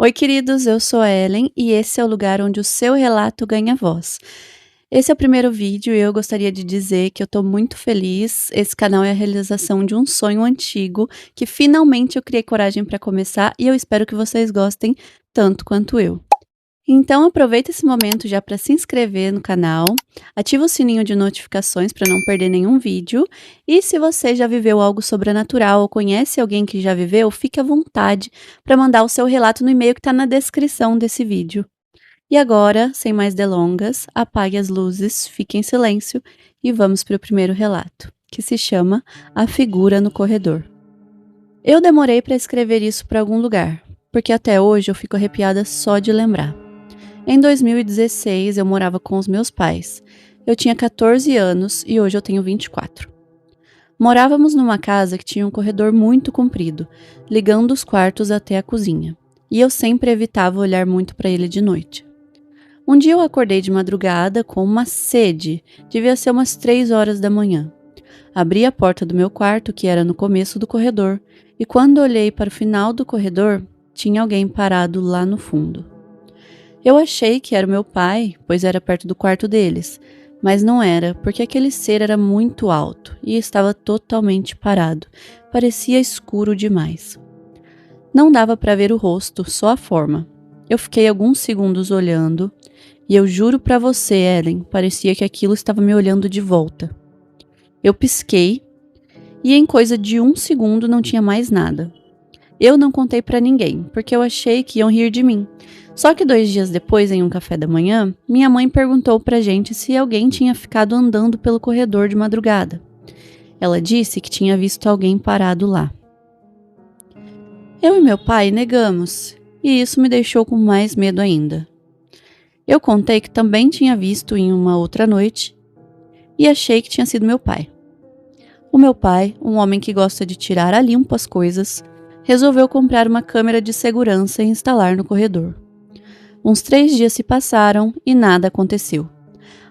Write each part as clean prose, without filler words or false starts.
Oi, queridos, eu sou a Ellen e esse é o lugar onde o seu relato ganha voz. Esse é o primeiro vídeo e eu gostaria de dizer que eu tô muito feliz. Esse canal é a realização de um sonho antigo que finalmente eu criei coragem para começar e eu espero que vocês gostem tanto quanto eu. Então aproveita esse momento já para se inscrever no canal, ativa o sininho de notificações para não perder nenhum vídeo, e se você já viveu algo sobrenatural ou conhece alguém que já viveu, fique à vontade para mandar o seu relato no e-mail que está na descrição desse vídeo. E agora, sem mais delongas, apague as luzes, fique em silêncio e vamos para o primeiro relato, que se chama A Figura no Corredor. Eu demorei para escrever isso para algum lugar, porque até hoje eu fico arrepiada só de lembrar. Em 2016, eu morava com os meus pais. Eu tinha 14 anos e hoje eu tenho 24. Morávamos numa casa que tinha um corredor muito comprido, ligando os quartos até a cozinha, e eu sempre evitava olhar muito para ele de noite. Um dia eu acordei de madrugada com uma sede, devia ser umas 3 horas da manhã. Abri a porta do meu quarto, que era no começo do corredor, e quando olhei para o final do corredor, tinha alguém parado lá no fundo. Eu achei que era o meu pai, pois era perto do quarto deles, mas não era, porque aquele ser era muito alto e estava totalmente parado. Parecia escuro demais. Não dava para ver o rosto, só a forma. Eu fiquei alguns segundos olhando e eu juro para você, Ellen, parecia que aquilo estava me olhando de volta. Eu pisquei e em coisa de um segundo não tinha mais nada. Eu não contei para ninguém, porque eu achei que iam rir de mim. Só que 2 dias depois, em um café da manhã, minha mãe perguntou pra gente se alguém tinha ficado andando pelo corredor de madrugada. Ela disse que tinha visto alguém parado lá. Eu e meu pai negamos, e isso me deixou com mais medo ainda. Eu contei que também tinha visto em uma outra noite e achei que tinha sido meu pai. O meu pai, um homem que gosta de tirar a limpo as coisas, resolveu comprar uma câmera de segurança e instalar no corredor. Uns 3 dias se passaram e nada aconteceu.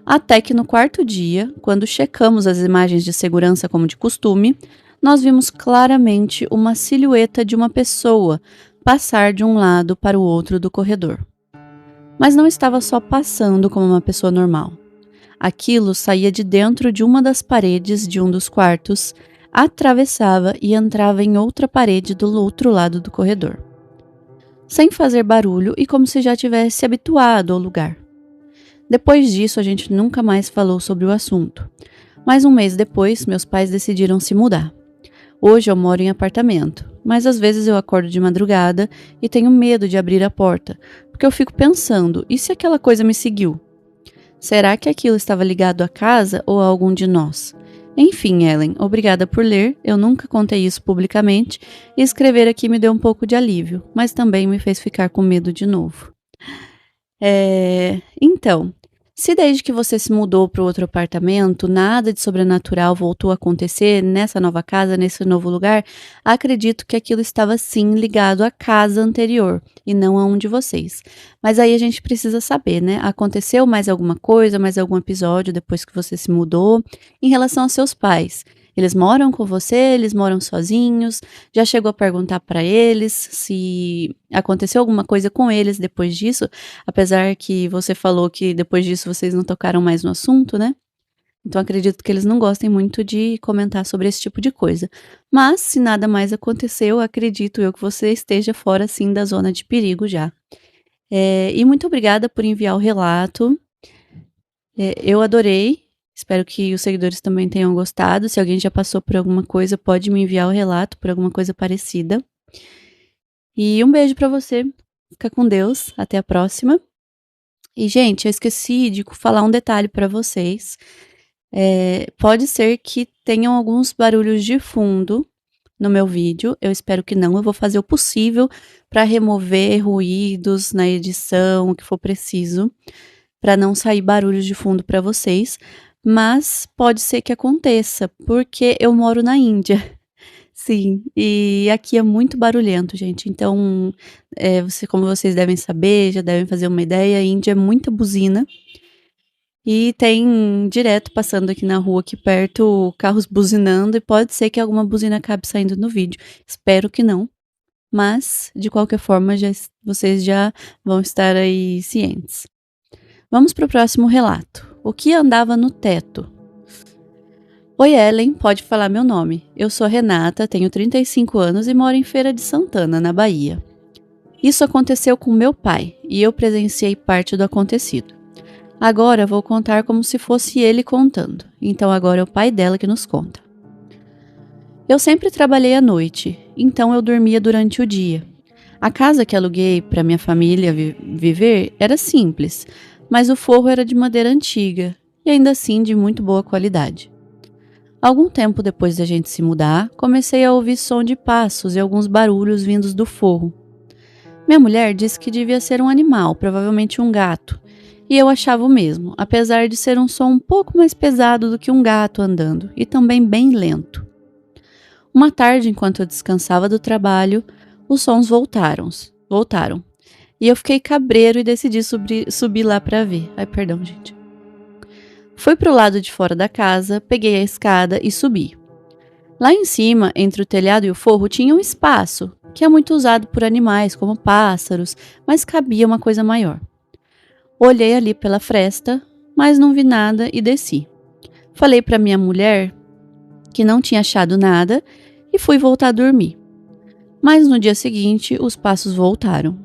Até que no quarto dia, quando checamos as imagens de segurança como de costume, nós vimos claramente uma silhueta de uma pessoa passar de um lado para o outro do corredor. Mas não estava só passando como uma pessoa normal. Aquilo saía de dentro de uma das paredes de um dos quartos, atravessava e entrava em outra parede do outro lado do corredor, sem fazer barulho e como se já tivesse habituado ao lugar. Depois disso, a gente nunca mais falou sobre o assunto. Mas um mês depois, meus pais decidiram se mudar. Hoje eu moro em apartamento, mas às vezes eu acordo de madrugada e tenho medo de abrir a porta, porque eu fico pensando, e se aquela coisa me seguiu? Será que aquilo estava ligado à casa ou a algum de nós? Enfim, Ellen, obrigada por ler, eu nunca contei isso publicamente e escrever aqui me deu um pouco de alívio, mas também me fez ficar com medo de novo. Então, se desde que você se mudou para o outro apartamento, nada de sobrenatural voltou a acontecer nessa nova casa, nesse novo lugar, acredito que aquilo estava sim ligado à casa anterior e não a um de vocês. Mas aí a gente precisa saber, né? Aconteceu mais alguma coisa, mais algum episódio depois que você se mudou em relação aos seus pais? Eles moram com você? Eles moram sozinhos? Já chegou a perguntar para eles se aconteceu alguma coisa com eles depois disso? Apesar que você falou que depois disso vocês não tocaram mais no assunto, né? Então acredito que eles não gostem muito de comentar sobre esse tipo de coisa. Mas se nada mais aconteceu, acredito eu que você esteja fora sim da zona de perigo já. E muito obrigada por enviar o relato. Eu adorei. Espero que os seguidores também tenham gostado. Se alguém já passou por alguma coisa, pode me enviar o relato por alguma coisa parecida. E um beijo pra você. Fica com Deus. Até a próxima. E, gente, eu esqueci de falar um detalhe para vocês. Pode ser que tenham alguns barulhos de fundo no meu vídeo. Eu espero que não. Eu vou fazer o possível para remover ruídos na edição, o que for preciso, para não sair barulhos de fundo para vocês. Mas pode ser que aconteça, porque eu moro na Índia. Sim, e aqui é muito barulhento, gente. Então, como vocês devem saber, já devem fazer uma ideia, a Índia é muita buzina. E tem direto passando aqui na rua, aqui perto, carros buzinando, e pode ser que alguma buzina acabe saindo no vídeo. Espero que não. mas de qualquer forma vocês já vão estar aí cientes. Vamos para o próximo relato. O que andava no teto? Oi, Ellen, pode falar meu nome. Eu sou Renata, tenho 35 anos e moro em Feira de Santana, na Bahia. Isso aconteceu com meu pai e eu presenciei parte do acontecido. Agora vou contar como se fosse ele contando, então agora é o pai dela que nos conta. Eu sempre trabalhei à noite, então eu dormia durante o dia. A casa que aluguei para minha família viver era simples, mas o forro era de madeira antiga e ainda assim de muito boa qualidade. Algum tempo depois de a gente se mudar, comecei a ouvir som de passos e alguns barulhos vindos do forro. Minha mulher disse que devia ser um animal, provavelmente um gato, e eu achava o mesmo, apesar de ser um som um pouco mais pesado do que um gato andando e também bem lento. Uma tarde, enquanto eu descansava do trabalho, os sons voltaram, e eu fiquei cabreiro e decidi subir lá para ver. Ai, perdão, gente. Fui pro lado de fora da casa, peguei a escada e subi. Lá em cima, entre o telhado e o forro, tinha um espaço, que é muito usado por animais como pássaros, mas cabia uma coisa maior. Olhei ali pela fresta, mas não vi nada e desci. Falei para minha mulher que não tinha achado nada e fui voltar a dormir. Mas no dia seguinte, os passos voltaram.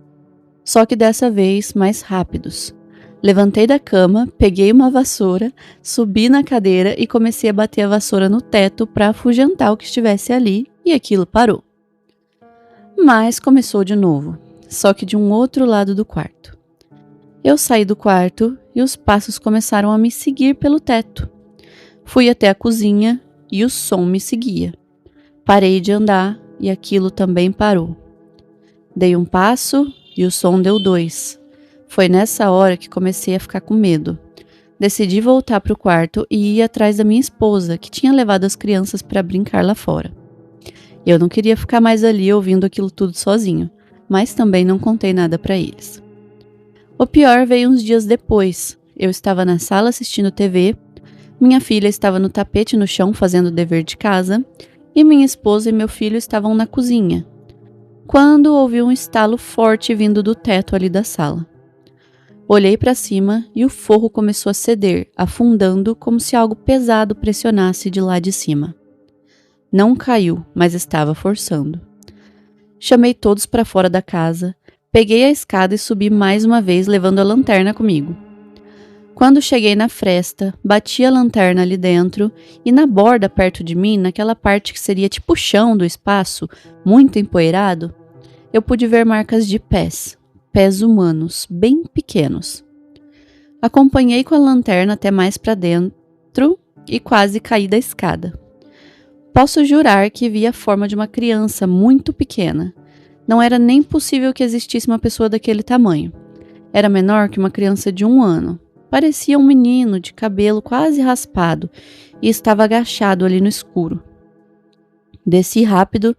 Só que dessa vez mais rápidos. Levantei da cama, peguei uma vassoura, subi na cadeira e comecei a bater a vassoura no teto para afugentar o que estivesse ali, e aquilo parou. Mas começou de novo, só que de um outro lado do quarto. Eu saí do quarto e os passos começaram a me seguir pelo teto. Fui até a cozinha e o som me seguia. Parei de andar e aquilo também parou. Dei um passo e o som deu 2. Foi nessa hora que comecei a ficar com medo. Decidi voltar para o quarto e ir atrás da minha esposa, que tinha levado as crianças para brincar lá fora. Eu não queria ficar mais ali ouvindo aquilo tudo sozinho, mas também não contei nada para eles. O pior veio uns dias depois. Eu estava na sala assistindo TV, minha filha estava no tapete no chão fazendo o dever de casa e minha esposa e meu filho estavam na cozinha, quando ouvi um estalo forte vindo do teto ali da sala. Olhei para cima e o forro começou a ceder, afundando como se algo pesado pressionasse de lá de cima. Não caiu, mas estava forçando. Chamei todos para fora da casa, peguei a escada e subi mais uma vez levando a lanterna comigo. Quando cheguei na fresta, bati a lanterna ali dentro e na borda perto de mim, naquela parte que seria tipo o chão do espaço, muito empoeirado, eu pude ver marcas de pés humanos, bem pequenos. Acompanhei com a lanterna até mais para dentro e quase caí da escada. Posso jurar que vi a forma de uma criança muito pequena. Não era nem possível que existisse uma pessoa daquele tamanho. Era menor que uma criança de 1 ano. Parecia um menino de cabelo quase raspado e estava agachado ali no escuro. Desci rápido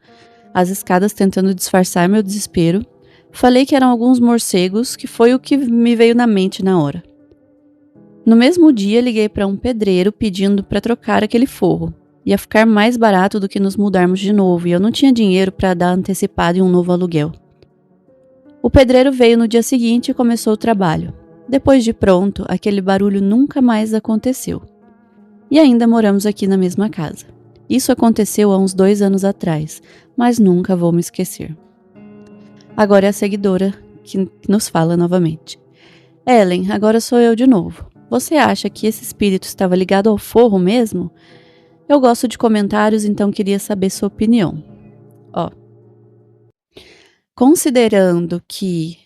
as escadas tentando disfarçar meu desespero. Falei que eram alguns morcegos, que foi o que me veio na mente na hora. No mesmo dia, liguei para um pedreiro pedindo para trocar aquele forro. Ia ficar mais barato do que nos mudarmos de novo e eu não tinha dinheiro para dar antecipado em um novo aluguel. O pedreiro veio no dia seguinte e começou o trabalho. Depois de pronto, aquele barulho nunca mais aconteceu. E ainda moramos aqui na mesma casa. Isso aconteceu há uns 2 anos atrás, mas nunca vou me esquecer. Agora é a seguidora que nos fala novamente. Ellen, agora sou eu de novo. Você acha que esse espírito estava ligado ao forro mesmo? Eu gosto de comentários, então queria saber sua opinião. Considerando que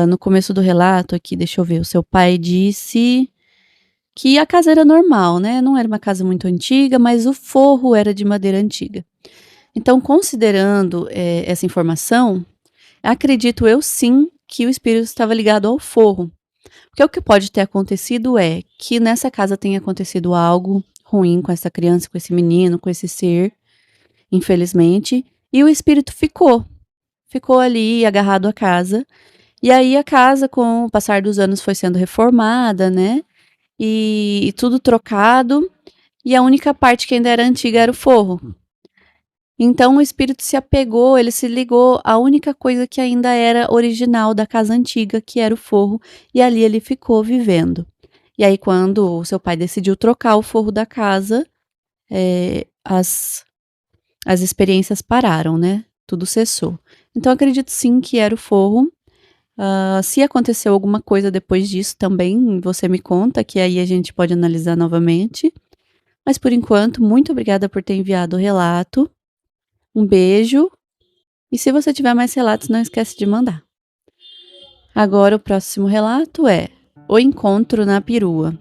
no começo do relato aqui, deixa eu ver, o seu pai disse que a casa era normal, né? Não era uma casa muito antiga, mas o forro era de madeira antiga. Então, considerando essa informação, acredito eu sim que o espírito estava ligado ao forro. Porque o que pode ter acontecido é que nessa casa tenha acontecido algo ruim com essa criança, com esse menino, com esse ser, infelizmente, e o espírito ficou ali agarrado à casa. E aí a casa, com o passar dos anos, foi sendo reformada, né? E tudo trocado, e a única parte que ainda era antiga era o forro. Então o espírito se apegou, ele se ligou à única coisa que ainda era original da casa antiga, que era o forro, e ali ele ficou vivendo. E aí quando o seu pai decidiu trocar o forro da casa, as experiências pararam, né, tudo cessou. Então acredito sim que era o forro. Se aconteceu alguma coisa depois disso também, você me conta, que aí a gente pode analisar novamente. Mas por enquanto, muito obrigada por ter enviado o relato. Um beijo. E se você tiver mais relatos, não esquece de mandar. Agora o próximo relato é O Encontro na Perua.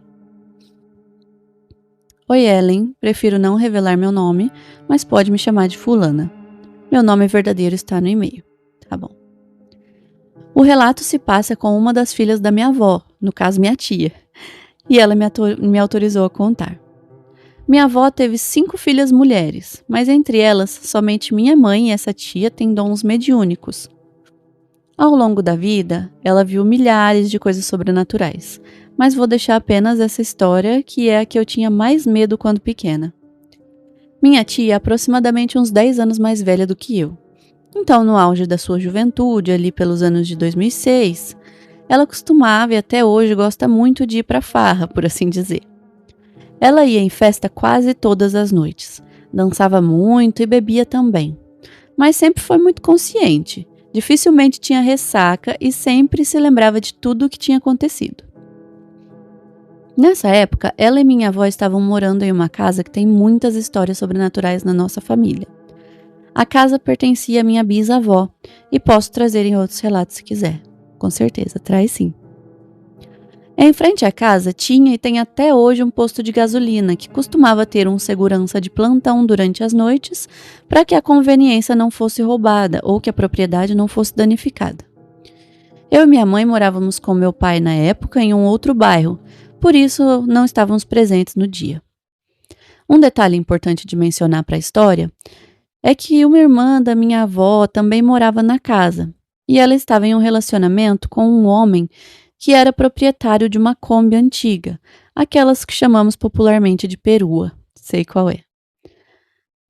Oi, Ellen. Prefiro não revelar meu nome, mas pode me chamar de fulana. Meu nome verdadeiro está no e-mail. Tá bom. O relato se passa com uma das filhas da minha avó, no caso minha tia, e ela me autorizou a contar. Minha avó teve 5 filhas mulheres, mas entre elas, somente minha mãe e essa tia têm dons mediúnicos. Ao longo da vida, ela viu milhares de coisas sobrenaturais, mas vou deixar apenas essa história, que é a que eu tinha mais medo quando pequena. Minha tia é aproximadamente uns 10 anos mais velha do que eu. Então, no auge da sua juventude, ali pelos anos de 2006, ela costumava e até hoje gosta muito de ir pra farra, por assim dizer. Ela ia em festa quase todas as noites, dançava muito e bebia também, mas sempre foi muito consciente, dificilmente tinha ressaca e sempre se lembrava de tudo o que tinha acontecido. Nessa época, ela e minha avó estavam morando em uma casa que tem muitas histórias sobrenaturais na nossa família. A casa pertencia à minha bisavó e posso trazer em outros relatos se quiser. Com certeza, traz sim. Em frente à casa tinha e tem até hoje um posto de gasolina que costumava ter um segurança de plantão durante as noites para que a conveniência não fosse roubada ou que a propriedade não fosse danificada. Eu e minha mãe morávamos com meu pai na época em um outro bairro, por isso não estávamos presentes no dia. Um detalhe importante de mencionar para a história é que uma irmã da minha avó também morava na casa e ela estava em um relacionamento com um homem que era proprietário de uma Kombi antiga, aquelas que chamamos popularmente de perua, sei qual é.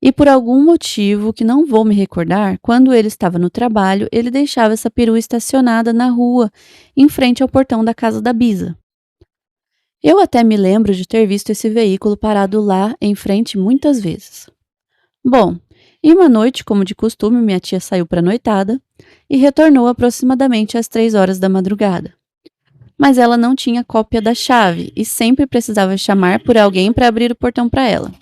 E por algum motivo que não vou me recordar, quando ele estava no trabalho, ele deixava essa perua estacionada na rua, em frente ao portão da casa da Bisa. Eu até me lembro de ter visto esse veículo parado lá em frente muitas vezes. Bom, em uma noite, como de costume, minha tia saiu para a noitada e retornou aproximadamente às 3 horas da madrugada. Mas ela não tinha cópia da chave e sempre precisava chamar por alguém para abrir o portão para ela.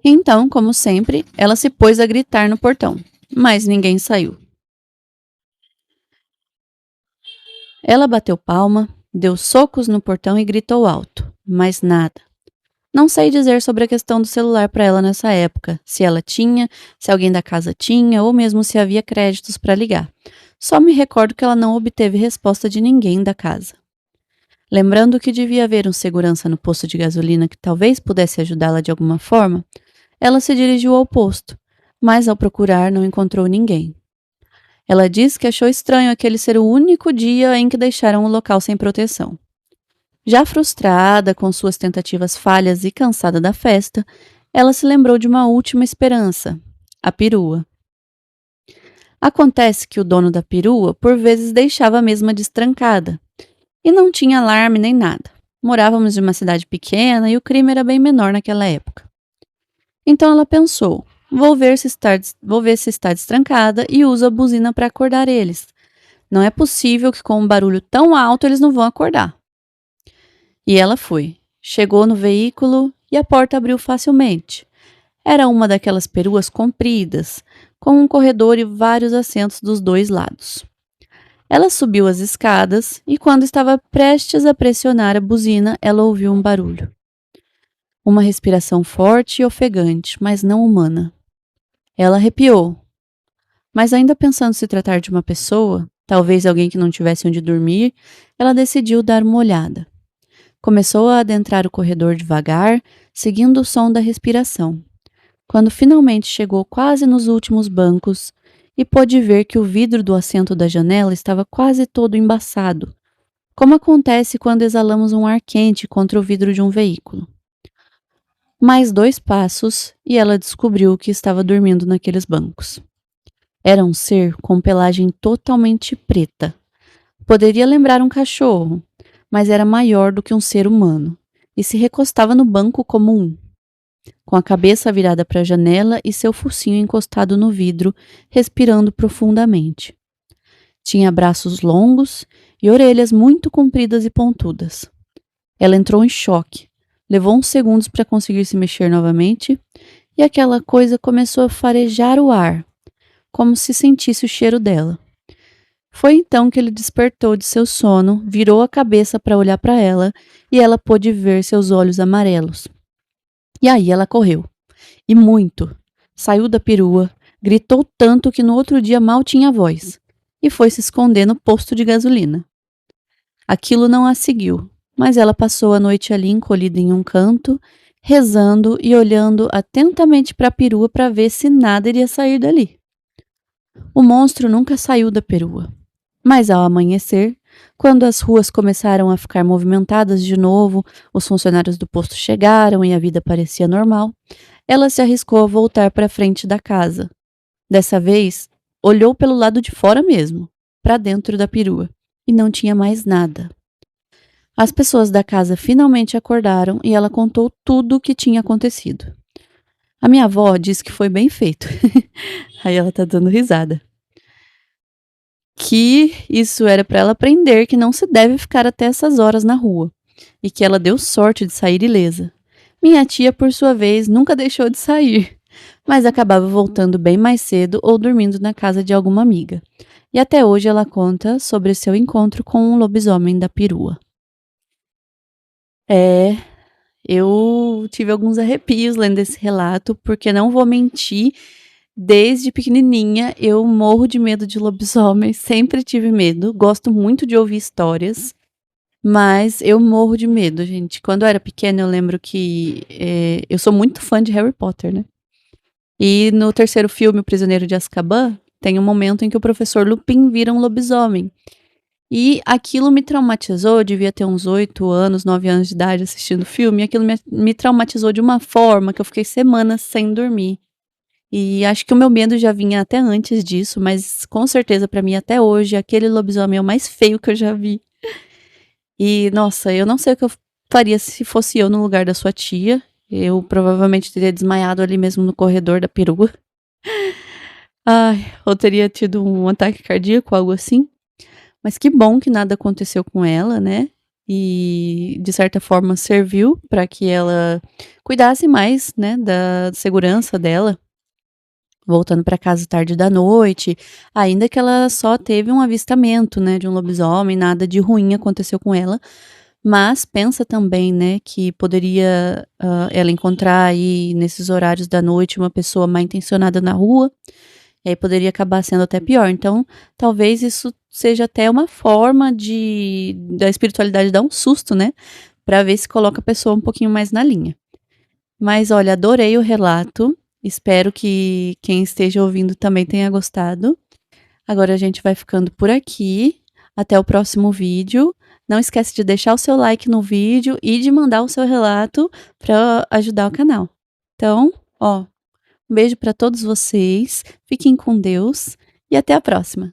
Então, como sempre, ela se pôs a gritar no portão, mas ninguém saiu. Ela bateu palma, deu socos no portão e gritou alto, mas nada. Não sei dizer sobre a questão do celular para ela nessa época, se ela tinha, se alguém da casa tinha ou mesmo se havia créditos para ligar. Só me recordo que ela não obteve resposta de ninguém da casa. Lembrando que devia haver um segurança no posto de gasolina que talvez pudesse ajudá-la de alguma forma, ela se dirigiu ao posto, mas ao procurar não encontrou ninguém. Ela disse que achou estranho aquele ser o único dia em que deixaram o local sem proteção. Já frustrada com suas tentativas falhas e cansada da festa, ela se lembrou de uma última esperança, a perua. Acontece que o dono da perua, por vezes, deixava a mesma destrancada. E não tinha alarme nem nada. Morávamos em uma cidade pequena e o crime era bem menor naquela época. Então ela pensou, vou ver se está destrancada e uso a buzina para acordar eles. Não é possível que com um barulho tão alto eles não vão acordar. E ela foi. Chegou no veículo e a porta abriu facilmente. Era uma daquelas peruas compridas, com um corredor e vários assentos dos dois lados. Ela subiu as escadas e, quando estava prestes a pressionar a buzina, ela ouviu um barulho. Uma respiração forte e ofegante, mas não humana. Ela arrepiou. Mas ainda pensando se tratar de uma pessoa, talvez alguém que não tivesse onde dormir, ela decidiu dar uma olhada. Começou a adentrar o corredor devagar, seguindo o som da respiração. Quando finalmente chegou quase nos últimos bancos e pôde ver que o vidro do assento da janela estava quase todo embaçado, como acontece quando exalamos um ar quente contra o vidro de um veículo. Mais 2 passos e ela descobriu que estava dormindo naqueles bancos. Era um ser com pelagem totalmente preta. Poderia lembrar um cachorro, mas era maior do que um ser humano e se recostava no banco como um, com a cabeça virada para a janela e seu focinho encostado no vidro, respirando profundamente. Tinha braços longos e orelhas muito compridas e pontudas. Ela entrou em choque. Levou uns segundos para conseguir se mexer novamente e aquela coisa começou a farejar o ar, como se sentisse o cheiro dela. Foi então que ele despertou de seu sono, virou a cabeça para olhar para ela e ela pôde ver seus olhos amarelos. E aí ela correu. E muito. Saiu da perua, gritou tanto que no outro dia mal tinha voz e foi se esconder no posto de gasolina. Aquilo não a seguiu, mas ela passou a noite ali encolhida em um canto, rezando e olhando atentamente para a perua para ver se nada iria sair dali. O monstro nunca saiu da perua. Mas ao amanhecer, quando as ruas começaram a ficar movimentadas de novo, os funcionários do posto chegaram e a vida parecia normal, ela se arriscou a voltar para a frente da casa. Dessa vez, olhou pelo lado de fora mesmo, para dentro da perua, e não tinha mais nada. As pessoas da casa finalmente acordaram e ela contou tudo o que tinha acontecido. A minha avó disse que foi bem feito. Aí ela tá dando risada. Que isso era para ela aprender que não se deve ficar até essas horas na rua, e que ela deu sorte de sair ilesa. Minha tia, por sua vez, nunca deixou de sair, mas acabava voltando bem mais cedo ou dormindo na casa de alguma amiga. E até hoje ela conta sobre seu encontro com um lobisomem da perua. É, eu tive alguns arrepios lendo esse relato, porque não vou mentir, desde pequenininha eu morro de medo de lobisomem, sempre tive medo, gosto muito de ouvir histórias, mas eu morro de medo, gente. Quando eu era pequena eu lembro que eu sou muito fã de Harry Potter, né? E no terceiro filme, O Prisioneiro de Azkaban, tem um momento em que o professor Lupin vira um lobisomem. E aquilo me traumatizou, eu devia ter uns 8 anos, 9 anos de idade assistindo o filme, e aquilo me traumatizou de uma forma que eu fiquei semanas sem dormir. E acho que o meu medo já vinha até antes disso, mas com certeza pra mim até hoje, aquele lobisomem é o mais feio que eu já vi. E nossa, eu não sei o que eu faria se fosse eu no lugar da sua tia. Eu provavelmente teria desmaiado ali mesmo no corredor da perua. Ai, ou teria tido um ataque cardíaco, algo assim. Mas que bom que nada aconteceu com ela, né? E de certa forma serviu para que ela cuidasse mais, né, da segurança dela, voltando para casa tarde da noite, ainda que ela só teve um avistamento, né, de um lobisomem, nada de ruim aconteceu com ela. Mas pensa também, né, que poderia ela encontrar aí nesses horários da noite uma pessoa mal intencionada na rua. E aí poderia acabar sendo até pior. Então, talvez isso seja até uma forma da espiritualidade dar um susto, né? Pra ver se coloca a pessoa um pouquinho mais na linha. Mas olha, adorei o relato. Espero que quem esteja ouvindo também tenha gostado. Agora a gente vai ficando por aqui. Até o próximo vídeo. Não esquece de deixar o seu like no vídeo e de mandar o seu relato para ajudar o canal. Então, ó, um beijo para todos vocês, fiquem com Deus e até a próxima!